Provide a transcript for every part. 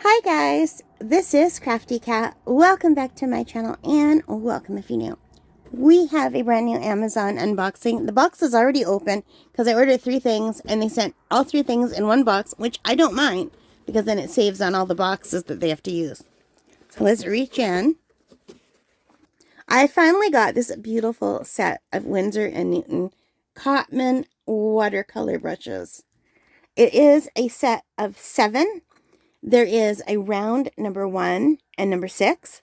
Hi guys, this is Crafty Cat. Welcome back to my channel and welcome if you're new. We have a brand new Amazon unboxing. The box is already open because I ordered 3 things and they sent all 3 things in one box, which I don't mind because then it saves on all the boxes that they have to use. So let's reach in. I finally got this beautiful set of Winsor Newton Cotman watercolor brushes. It is a set of 7. There is a round number 1 and number 6.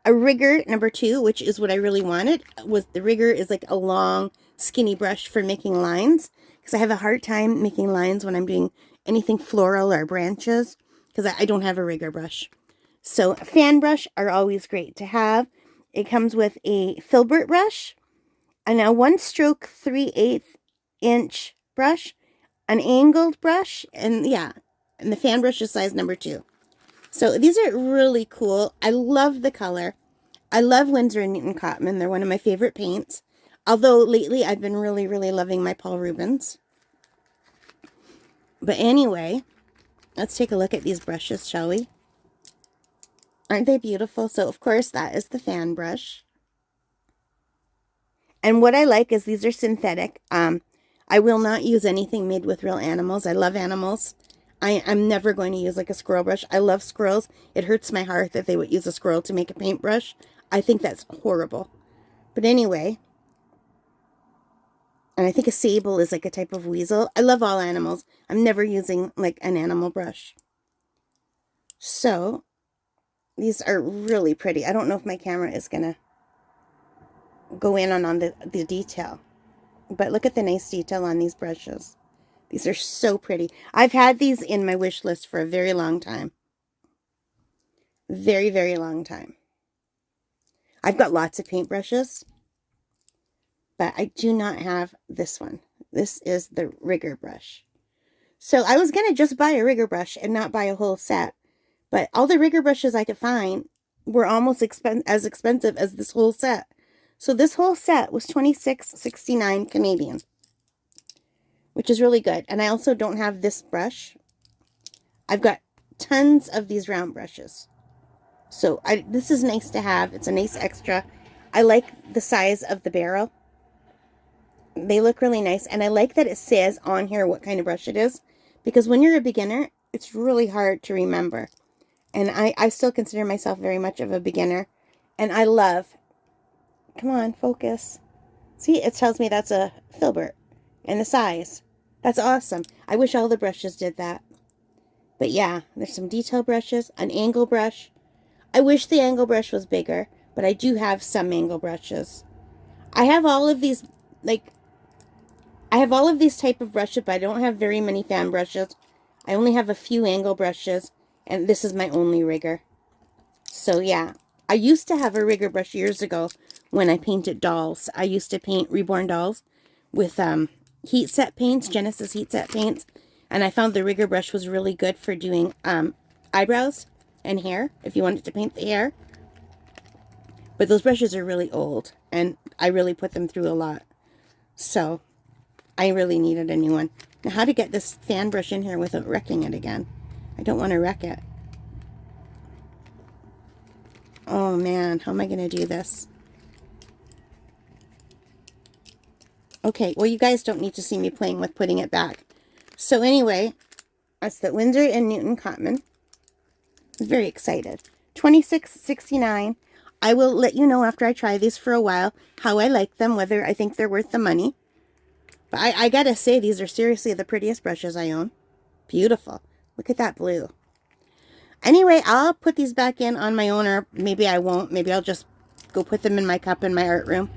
A rigger number 2, which is what I really wanted. The rigger is like a long, skinny brush for making lines. Because I have a hard time making lines when I'm doing anything floral or branches. Because I don't have a rigger brush. So a fan brush are always great to have. It comes with a Filbert brush. And a 1-stroke 3/8 inch brush. An angled brush. And yeah. And the fan brush is size number 2. So these are really cool. I love the color. I love Winsor Newton Cotman. They're one of my favorite paints. Although lately I've been really, really loving my Paul Rubens. But anyway, let's take a look at these brushes, shall we? Aren't they beautiful? So of course that is the fan brush. And what I like is these are synthetic. I will not use anything made with real animals. I love animals. I'm never going to use like a squirrel brush. I love squirrels. It hurts my heart that they would use a squirrel to make a paintbrush. I think that's horrible. But anyway, and I think a sable is like a type of weasel. I love all animals. I'm never using like an animal brush. So these are really pretty. I don't know if my camera is going to go in on the detail. But look at the nice detail on these brushes. These are so pretty. I've had these in my wish list for a very long time. Very, very long time. I've got lots of paintbrushes, but I do not have this one. This is the rigger brush. So I was going to just buy a rigger brush and not buy a whole set, but all the rigger brushes I could find were almost as expensive as this whole set. So this whole set was $26.69 Canadian. Which is really good. And I also don't have this brush. I've got tons of these round brushes. So this is nice to have. It's a nice extra. I like the size of the barrel. They look really nice. And I like that it says on here what kind of brush it is. Because when you're a beginner, it's really hard to remember. And I still consider myself very much of a beginner. And I love... Come on, focus. See, it tells me that's a Filbert. And the size. That's awesome. I wish all the brushes did that. But yeah, there's some detail brushes, an angle brush. I wish the angle brush was bigger, but I do have some angle brushes. I have all of these, type of brushes, but I don't have very many fan brushes. I only have a few angle brushes, and this is my only rigger. So yeah, I used to have a rigger brush years ago when I painted dolls. I used to paint reborn dolls with, heat set paints, Genesis heat set paints, and I found the rigger brush was really good for doing eyebrows and hair, if you wanted to paint the hair. But those brushes are really old, and I really put them through a lot. So, I really needed a new one. Now, how to get this fan brush in here without wrecking it again? I don't want to wreck it. Oh man, how am I going to do this? Okay, well, you guys don't need to see me playing with putting it back. So anyway, that's the Winsor & Newton Cotman. I'm very excited. $26.69. I will let you know after I try these for a while how I like them, whether I think they're worth the money. But I gotta say, these are seriously the prettiest brushes I own. Beautiful. Look at that blue. Anyway, I'll put these back in on my own, or maybe I won't. Maybe I'll just go put them in my cup in my art room.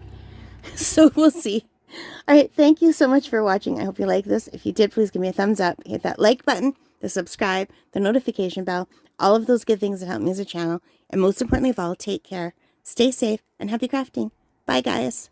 So we'll see. Alright, thank you so much for watching. I hope you like this. If you did, please give me a thumbs up. Hit that like button, the subscribe, the notification bell, all of those good things that help me as a channel. And most importantly of all, take care, stay safe, and happy crafting. Bye, guys.